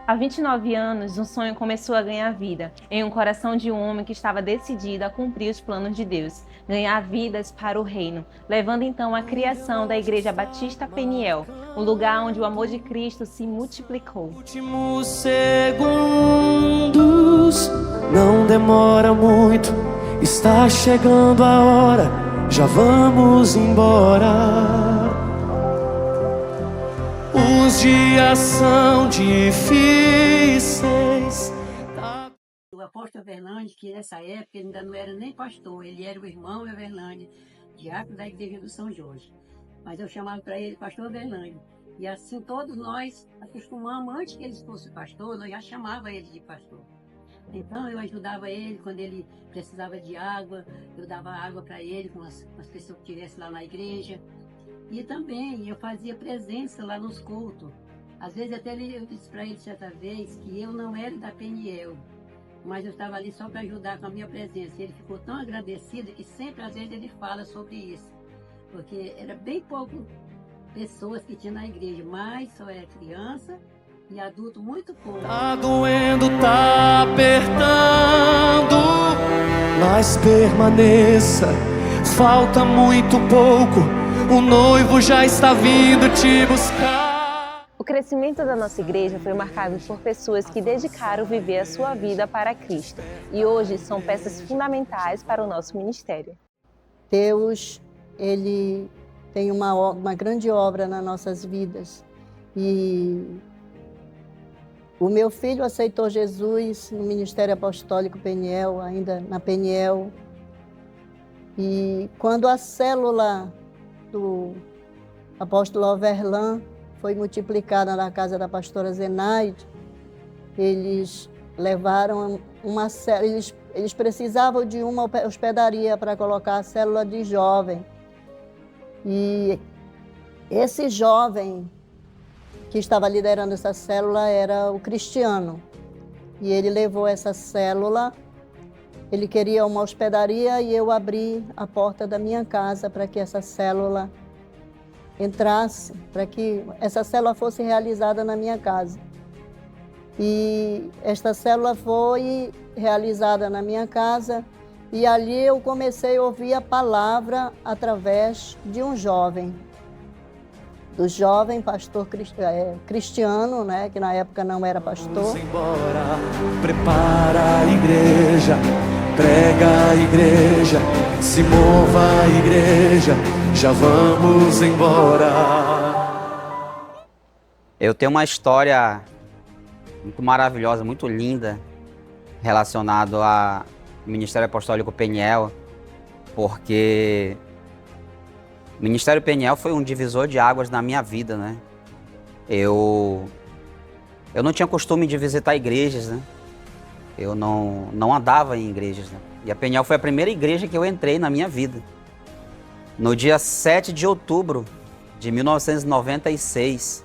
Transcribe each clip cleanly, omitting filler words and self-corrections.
Há 29 anos, um sonho começou a ganhar vida em um coração de um homem que estava decidido a cumprir os planos de Deus, ganhar vidas para o reino, levando então à criação da Igreja Batista Peniel, um lugar onde o amor de Cristo se multiplicou. Últimos segundos, não demora muito, está chegando a hora, já vamos embora. Os dias são difíceis. O apóstolo Everlândia, que nessa época ele ainda não era nem pastor, ele era o irmão Everlândia, diácono da igreja do São Jorge. Mas eu chamava para ele pastor Everlândia. E assim todos nós acostumamos, antes que ele fosse pastor, nós já chamava ele de pastor. Então eu ajudava ele quando ele precisava de água, eu dava água para ele, com as pessoas que estivessem lá na igreja. E também eu fazia presença lá nos cultos. Às vezes até eu disse para ele certa vez que eu não era da Peniel, mas eu estava ali só para ajudar com a minha presença. E ele ficou tão agradecido que sempre às vezes ele fala sobre isso. Porque era bem pouco pessoas que tinha na igreja, mas só era criança e adulto muito pouco. Tá doendo, tá apertando, mas permaneça, falta muito pouco, o noivo já está vindo te buscar. O crescimento da nossa igreja foi marcado por pessoas que dedicaram viver a sua vida para Cristo e hoje são peças fundamentais para o nosso ministério. Deus, Ele tem uma grande obra nas nossas vidas e o meu filho aceitou Jesus no Ministério Apostólico Peniel, ainda na Peniel, e quando a célula do apóstolo Overlan foi multiplicada na casa da pastora Zenaide, eles levaram uma célula, eles precisavam de uma hospedaria para colocar a célula de jovem. E esse jovem que estava liderando essa célula era o Cristiano. E ele levou essa célula, ele queria uma hospedaria e eu abri a porta da minha casa para que essa célula entrasse, para que essa célula fosse realizada na minha casa. E esta célula foi realizada na minha casa e ali eu comecei a ouvir a palavra através de um jovem, do jovem pastor Cristiano, né, que na época não era pastor. Vamos embora, prepara a igreja, prega a igreja, se mova a igreja, já vamos embora. Eu tenho uma história muito maravilhosa, muito linda, relacionado ao Ministério Apostólico Peniel, porque o Ministério Peniel foi um divisor de águas na minha vida, né? Eu não tinha costume de visitar igrejas, né? Eu não andava em igrejas, né? E a Peniel foi a primeira igreja que eu entrei na minha vida. No dia 7 de outubro de 1996,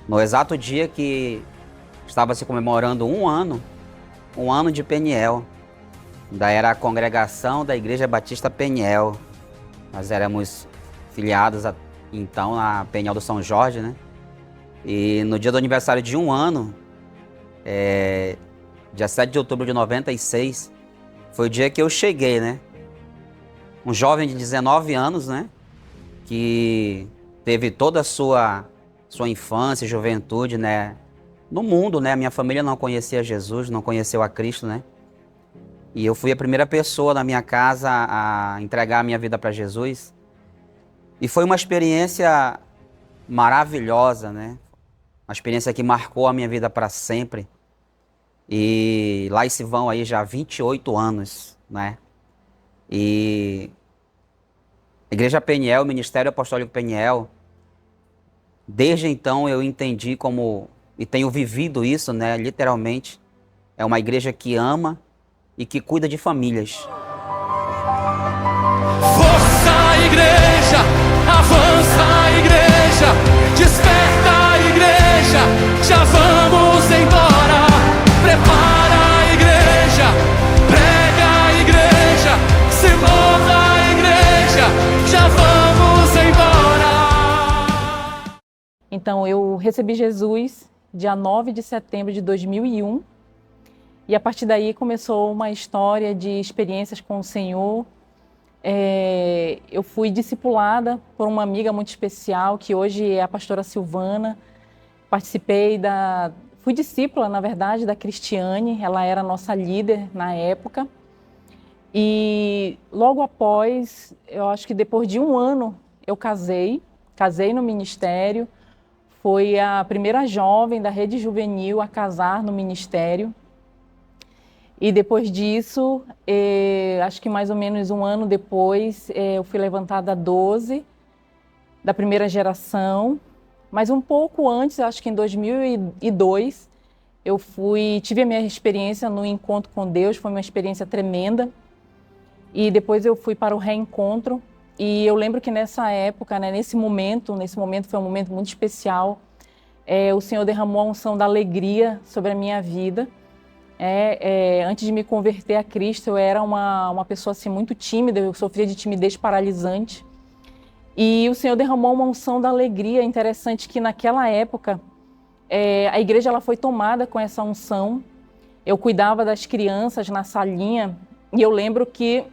no exato dia que estava se comemorando um ano de Peniel. Ainda era a congregação da Igreja Batista Peniel. Nós éramos filiados então na Peniel do São Jorge, né? E no dia do aniversário de um ano, dia 7 de outubro de 96, foi o dia que eu cheguei, né? Um jovem de 19 anos, né? Que teve toda a sua infância e juventude, né? No mundo, né? A minha família não conhecia Jesus, não conheceu a Cristo, né? E eu fui a primeira pessoa na minha casa a entregar a minha vida para Jesus. E foi uma experiência maravilhosa, né? Uma experiência que marcou a minha vida para sempre. E lá se vão aí já 28 anos, né? E a Igreja Peniel, o Ministério Apostólico Peniel, desde então eu entendi como, e tenho vivido isso, né? Literalmente, é uma igreja que ama e que cuida de famílias. Força, igreja, avança, igreja, desperta a igreja, já vamos embora. Prepara a igreja, prega a igreja, se mova a igreja, já vamos embora. Então eu recebi Jesus dia 9 de setembro de 2001. E a partir daí começou uma história de experiências com o Senhor. Eu fui discipulada por uma amiga muito especial, que hoje é a pastora Silvana. Fui discípula, na verdade, da Cristiane, ela era a nossa líder na época. E logo após, eu acho que depois de um ano, eu casei no ministério. Fui a primeira jovem da Rede Juvenil a casar no ministério. E depois disso, acho que mais ou menos um ano depois, eu fui levantada a 12 da primeira geração. Mas um pouco antes, acho que em 2002, tive a minha experiência no encontro com Deus, foi uma experiência tremenda. E depois eu fui para o reencontro. E eu lembro que nessa época, né, nesse momento foi um momento muito especial. O Senhor derramou a unção da alegria sobre a minha vida. Antes de me converter a Cristo, eu era uma pessoa assim, muito tímida, eu sofria de timidez paralisante. E o Senhor derramou uma unção da alegria. Interessante que naquela época, a igreja ela foi tomada com essa unção. Eu cuidava das crianças na salinha e eu lembro que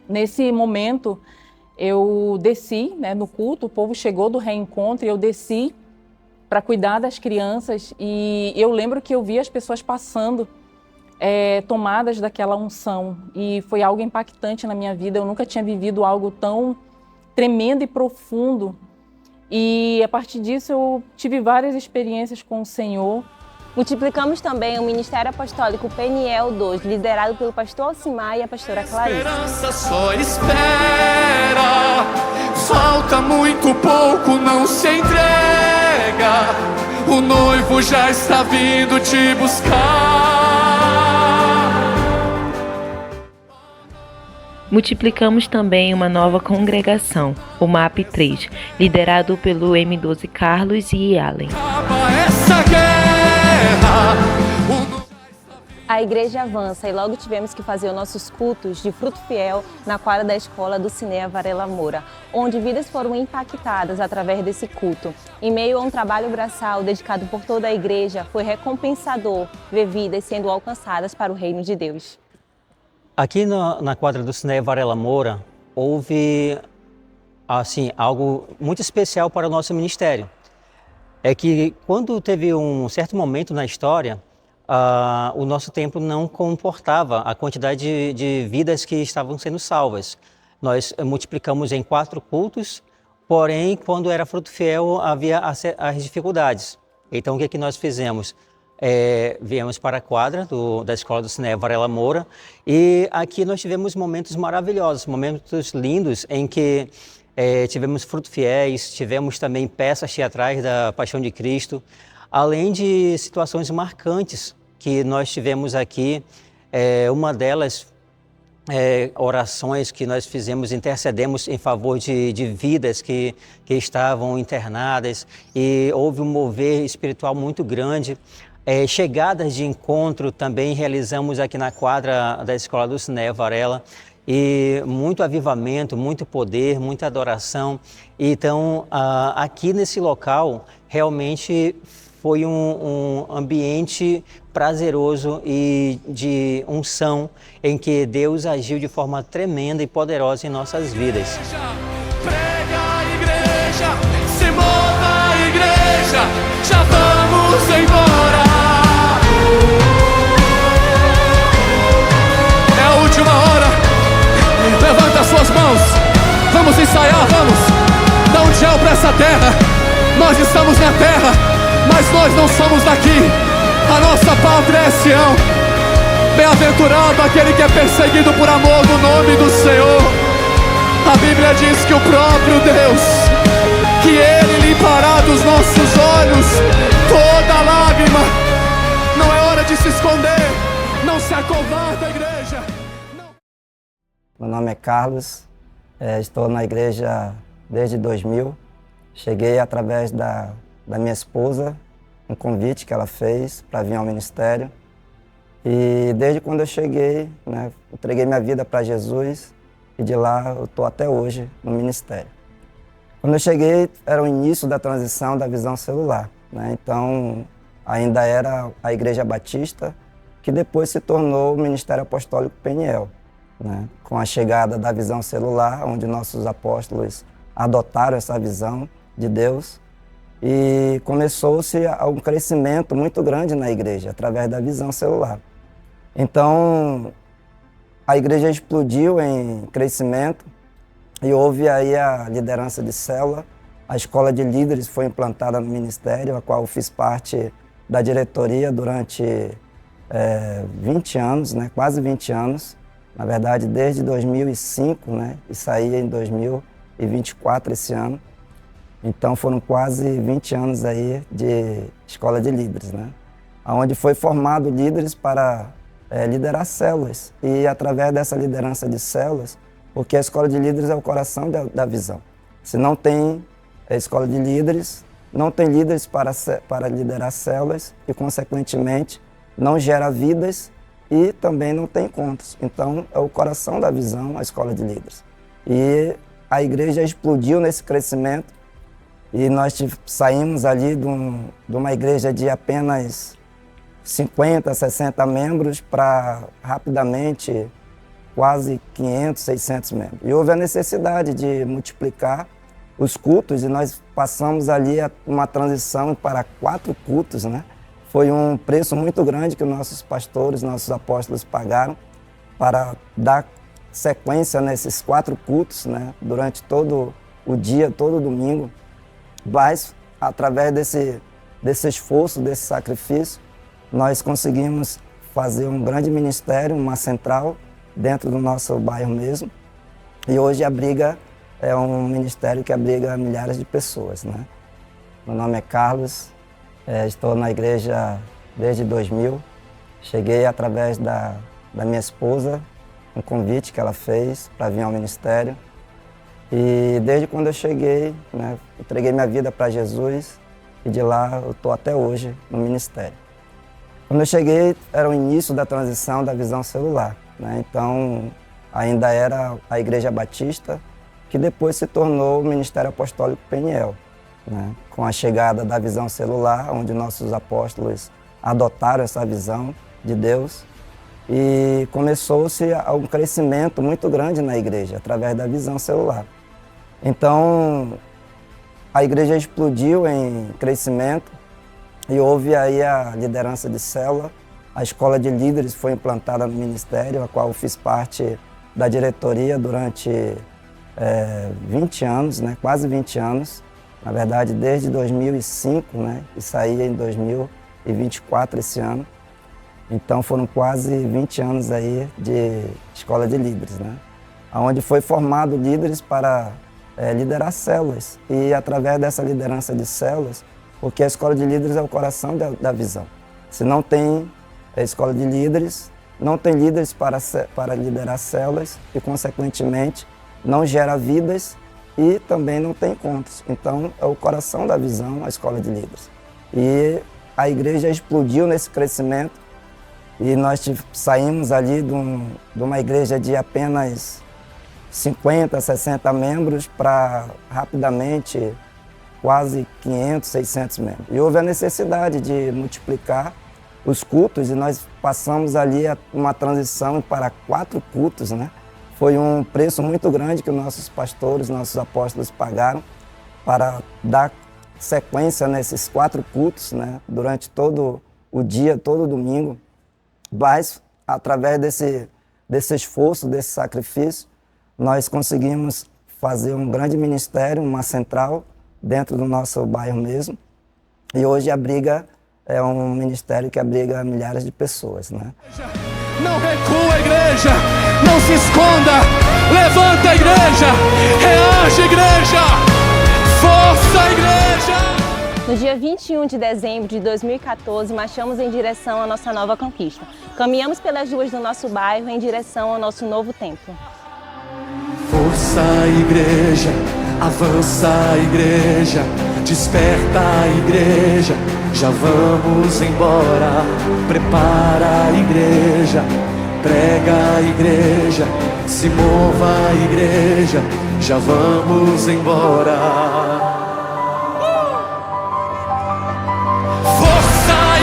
nesse momento eu desci, né, no culto, o povo chegou do reencontro e eu desci para cuidar das crianças e eu lembro que eu vi as pessoas passando tomadas daquela unção e foi algo impactante na minha vida. Eu nunca tinha vivido algo tão tremendo e profundo. E a partir disso eu tive várias experiências com o Senhor. Multiplicamos também o Ministério Apostólico Peniel 2, liderado pelo pastor Alcimar e a pastora Clarice. Esperança só espera, falta muito pouco, não se entrega. O noivo já está vindo te buscar. Multiplicamos também uma nova congregação, o MAP 3, liderado pelo M12 Carlos e Allen. Essa guerra, A igreja avança e logo tivemos que fazer os nossos cultos de fruto fiel na quadra da escola do Cinea Varela Moura, onde vidas foram impactadas através desse culto. Em meio a um trabalho braçal dedicado por toda a igreja, foi recompensador ver vidas sendo alcançadas para o reino de Deus. Aqui na quadra do Cinea Varela Moura, houve assim, algo muito especial para o nosso ministério. É que quando teve um certo momento na história, o nosso templo não comportava a quantidade de vidas que estavam sendo salvas. Nós multiplicamos em 4 cultos, porém, quando era fruto fiel, havia as dificuldades. Então, o que nós fizemos? Viemos para a quadra da escola do Cinea Varela Moura e aqui nós tivemos momentos maravilhosos, momentos lindos em que tivemos fruto fiéis, tivemos também peças teatrais da Paixão de Cristo, além de situações marcantes que nós tivemos aqui. Uma delas, orações que nós fizemos, intercedemos em favor de vidas que estavam internadas e houve um mover espiritual muito grande. Chegadas de encontro também realizamos aqui na quadra da escola do Cinea Varela e muito avivamento, muito poder, muita adoração. Então, aqui nesse local realmente foi um ambiente prazeroso e de unção em que Deus agiu de forma tremenda e poderosa em nossas vidas. prega a igreja, se mova a igreja, já vamos embora. É a última hora, levanta as suas mãos, vamos ensaiar, vamos. Dá um tchau pra essa terra, nós estamos na terra, mas nós não somos daqui, a nossa pátria é Sião. Bem-aventurado aquele que é perseguido por amor do nome do Senhor. A Bíblia diz que o próprio Deus, que Ele limpará dos nossos olhos toda lágrima. Não é hora de se esconder, não se acovarda, igreja. Meu nome é Carlos, estou na igreja desde 2000. Cheguei através da minha esposa, um convite que ela fez para vir ao ministério. E desde quando eu cheguei, né, entreguei minha vida para Jesus e de lá eu estou até hoje no ministério. Quando eu cheguei, era o início da transição da visão celular, né? Então ainda era a Igreja Batista, que depois se tornou o Ministério Apostólico Peniel, né? Com a chegada da visão celular, onde nossos apóstolos adotaram essa visão de Deus, e começou-se um crescimento muito grande na igreja, através da visão celular. Então, a igreja explodiu em crescimento e houve aí a liderança de célula. A escola de líderes foi implantada no ministério, a qual eu fiz parte da diretoria durante 20 anos, né? Quase 20 anos. Na verdade, desde 2005, né? E saí em 2024 esse ano. Então foram quase 20 anos aí de escola de líderes, né? Onde foi formado líderes para liderar células. E através dessa liderança de células, porque a escola de líderes é o coração da visão. Se não tem escola de líderes, não tem líderes para liderar células e, consequentemente, não gera vidas e também não tem encontros. Então, é o coração da visão, a escola de líderes. E a igreja explodiu nesse crescimento e nós saímos ali de uma igreja de apenas 50, 60 membros para, rapidamente, quase 500, 600 membros. E houve a necessidade de multiplicar os cultos e nós passamos ali uma transição para 4 cultos, né? Foi um preço muito grande que nossos pastores, nossos apóstolos pagaram para dar sequência nesses 4 cultos, né? Durante todo o dia, todo domingo. Mas, através desse esforço, desse sacrifício, nós conseguimos fazer um grande ministério, uma central, dentro do nosso bairro mesmo. E hoje abriga, é um ministério que abriga milhares de pessoas, né? Meu nome é Carlos, estou na igreja desde 2000. Cheguei através da minha esposa, um convite que ela fez para vir ao ministério. E desde quando eu cheguei, né, entreguei minha vida para Jesus e de lá eu estou até hoje no ministério. Quando eu cheguei, era o início da transição da visão celular, né? Então, ainda era a Igreja Batista, que depois se tornou o Ministério Apostólico Peniel, né? Com a chegada da visão celular, onde nossos apóstolos adotaram essa visão de Deus, e começou-se um crescimento muito grande na igreja, através da visão celular. Então, a igreja explodiu em crescimento e houve aí a liderança de célula. A escola de líderes foi implantada no ministério, a qual eu fiz parte da diretoria durante 20 anos, né? Quase 20 anos. Na verdade, desde 2005, né? E saí em 2024 esse ano. Então foram quase 20 anos aí de escola de líderes, né? Onde foi formado líderes para liderar células. E através dessa liderança de células, porque a escola de líderes é o coração da visão. Se não tem escola de líderes, não tem líderes para liderar células e, consequentemente, não gera vidas e também não tem encontros. Então, é o coração da visão, a escola de líderes. E a igreja explodiu nesse crescimento e nós saímos ali de uma igreja de apenas 50, 60 membros para, rapidamente, quase 500, 600 membros. E houve a necessidade de multiplicar os cultos e nós passamos ali uma transição para 4 cultos, né? Foi um preço muito grande que nossos pastores, nossos apóstolos pagaram para dar sequência nesses 4 cultos, né? Durante todo o dia, todo domingo. Mas, através desse esforço, desse sacrifício, nós conseguimos fazer um grande ministério, uma central, dentro do nosso bairro mesmo. E hoje abriga, é um ministério que abriga milhares de pessoas, né? Não recua, igreja! Não se esconda! Levanta, a igreja! Reage, igreja! Força, igreja! No dia 21 de dezembro de 2014, marchamos em direção à nossa nova conquista. Caminhamos pelas ruas do nosso bairro em direção ao nosso novo templo. Força, igreja! Avança, igreja! Desperta, igreja! Já vamos embora! Prepara, igreja! Prega, igreja! Se mova, igreja! Já vamos embora! Força,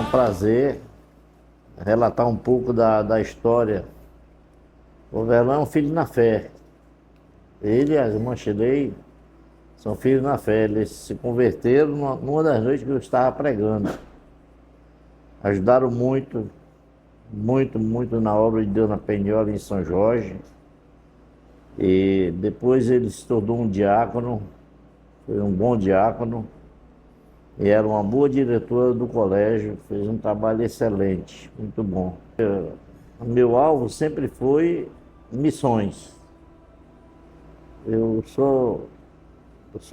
prazer relatar um pouco da história. O Overlan é um filho na fé. Ele e a irmã Shirley são filhos na fé. Eles se converteram numa das noites que eu estava pregando. Ajudaram muito na obra de Deus na Penhola, em São Jorge. E depois ele se tornou um diácono, foi um bom diácono. E era uma boa diretora do colégio, fez um trabalho excelente, muito bom. O meu alvo sempre foi missões. Eu sou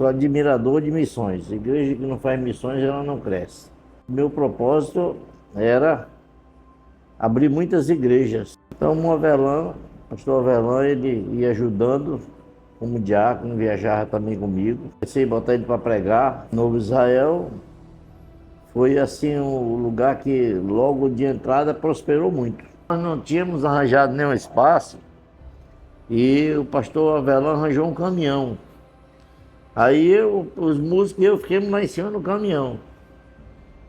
admirador de missões. Igreja que não faz missões, ela não cresce. Meu propósito era abrir muitas igrejas. Então o pastor Overlan, ele ia ajudando como diácono, viajava também comigo. Comecei a botar ele para pregar. Novo Israel foi assim um lugar que logo de entrada prosperou muito. Nós não tínhamos arranjado nenhum espaço e o pastor Overlan arranjou um caminhão. Aí os músicos e eu ficamos lá em cima do caminhão.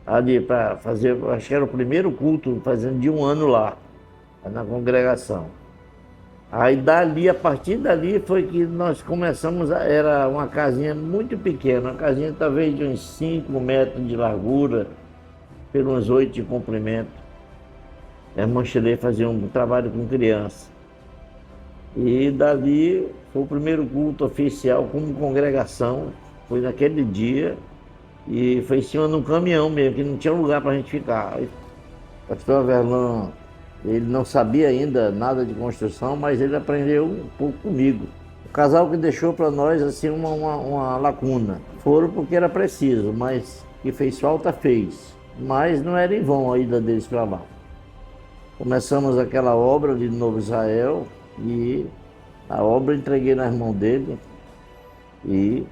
Ali para fazer, acho que era o primeiro culto, fazendo de um ano lá, na congregação. Aí dali, a partir dali foi que nós começamos, era uma casinha muito pequena, uma casinha talvez de uns 5 metros de largura, pelos 8 de comprimento. A irmã Shirley fazia um trabalho com criança. E dali foi o primeiro culto oficial como congregação, foi naquele dia, e foi em cima de um caminhão mesmo, que não tinha lugar para a gente ficar. Aí, o pastor Overlan, ele não sabia ainda nada de construção, mas ele aprendeu um pouco comigo. O casal que deixou para nós assim uma lacuna. Foram porque era preciso, mas que fez falta, fez. Mas não era em vão a ida deles para lá. Começamos aquela obra de Novo Israel e a obra eu entreguei nas mãos dele e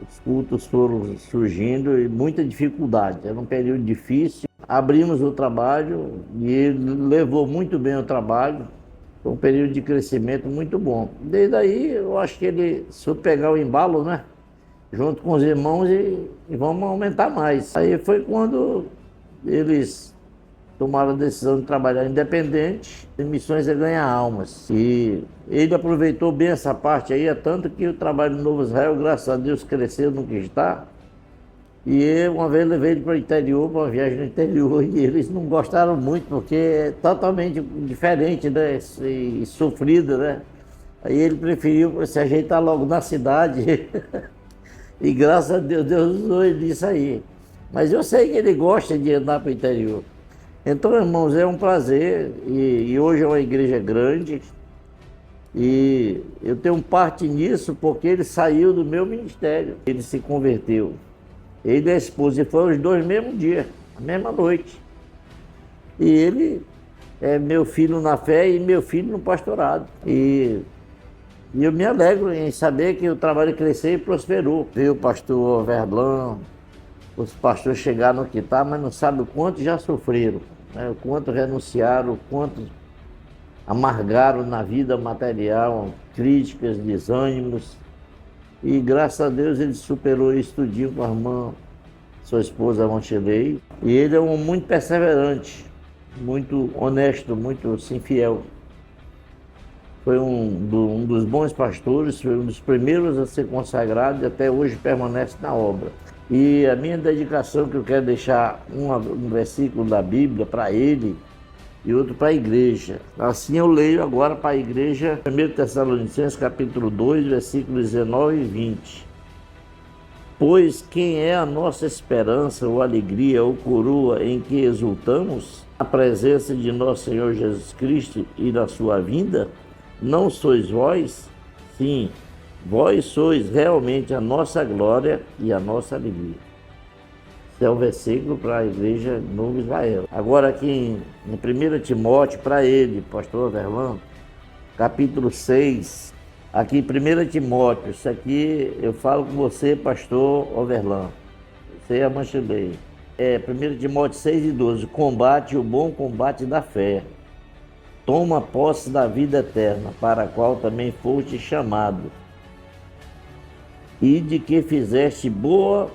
os cultos foram surgindo e muita dificuldade. Era um período difícil. Abrimos o trabalho e ele levou muito bem o trabalho. Foi um período de crescimento muito bom. Desde aí, eu acho que ele soube pegar o embalo, né? Junto com os irmãos e vamos aumentar mais. Aí foi quando eles tomaram a decisão de trabalhar independente. E missões é ganhar almas. E ele aproveitou bem essa parte aí, é tanto que o trabalho do Novo Israel, graças a Deus, cresceu no que está. E eu, uma vez, levei ele para o interior, para uma viagem no interior, e eles não gostaram muito, porque é totalmente diferente, né? E sofrido, né? Aí ele preferiu se ajeitar logo na cidade. E graças a Deus, Deus usou ele nisso aí. Mas eu sei que ele gosta de andar para o interior. Então, irmãos, é um prazer, e hoje é uma igreja grande, e eu tenho parte nisso porque ele saiu do meu ministério, ele se converteu. Ele e a esposa, e foram os dois no mesmo dia, na mesma noite. E ele é meu filho na fé e meu filho no pastorado. E eu me alegro em saber que o trabalho cresceu e prosperou. Veio o pastor Overlan, os pastores chegaram no que está, mas não sabem o quanto já sofreram, né? O quanto renunciaram, o quanto amargaram na vida material, críticas, desânimos. E graças a Deus ele superou isso tudinho com a irmã, sua esposa, a irmã Shirley. E ele é um muito perseverante, muito honesto, muito assim, fiel. Foi um dos bons pastores, foi um dos primeiros a ser consagrado e até hoje permanece na obra. E a minha dedicação, que eu quero deixar um versículo da Bíblia para ele e outro para a igreja. Assim eu leio agora para a igreja, 1 Tessalonicenses capítulo 2, versículos 19 e 20. Pois quem é a nossa esperança, ou alegria, ou coroa em que exultamos, a presença de nosso Senhor Jesus Cristo e da sua vinda, não sois vós? Sim, vós sois realmente a nossa glória e a nossa alegria. Esse é o versículo para a igreja Novo Israel. Agora aqui em 1 Timóteo, para ele, pastor Overlan, capítulo 6, aqui em 1 Timóteo, isso aqui eu falo com você, pastor Overlan, você é a mancha dele. 1 Timóteo 6 e 12, combate o bom combate da fé, toma posse da vida eterna, para a qual também foste chamado, e de que fizeste boa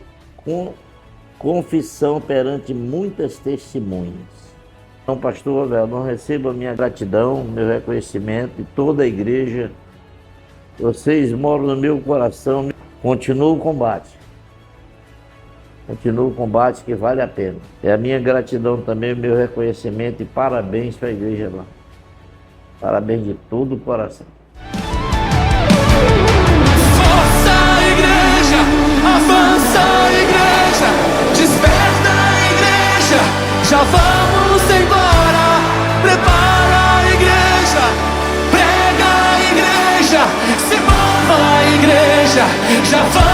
confissão perante muitas testemunhas. Então, pastor Avelon, receba minha gratidão, meu reconhecimento e toda a igreja. Vocês moram no meu coração. Continua o combate. Continua o combate que vale a pena. É a minha gratidão também, o meu reconhecimento e parabéns para a igreja lá. Parabéns de todo o coração. Força, igreja! Avança, igreja! Desperta, igreja! Já vamos embora! Prepara, igreja! Prega, igreja! Se mova, igreja! Já vamos!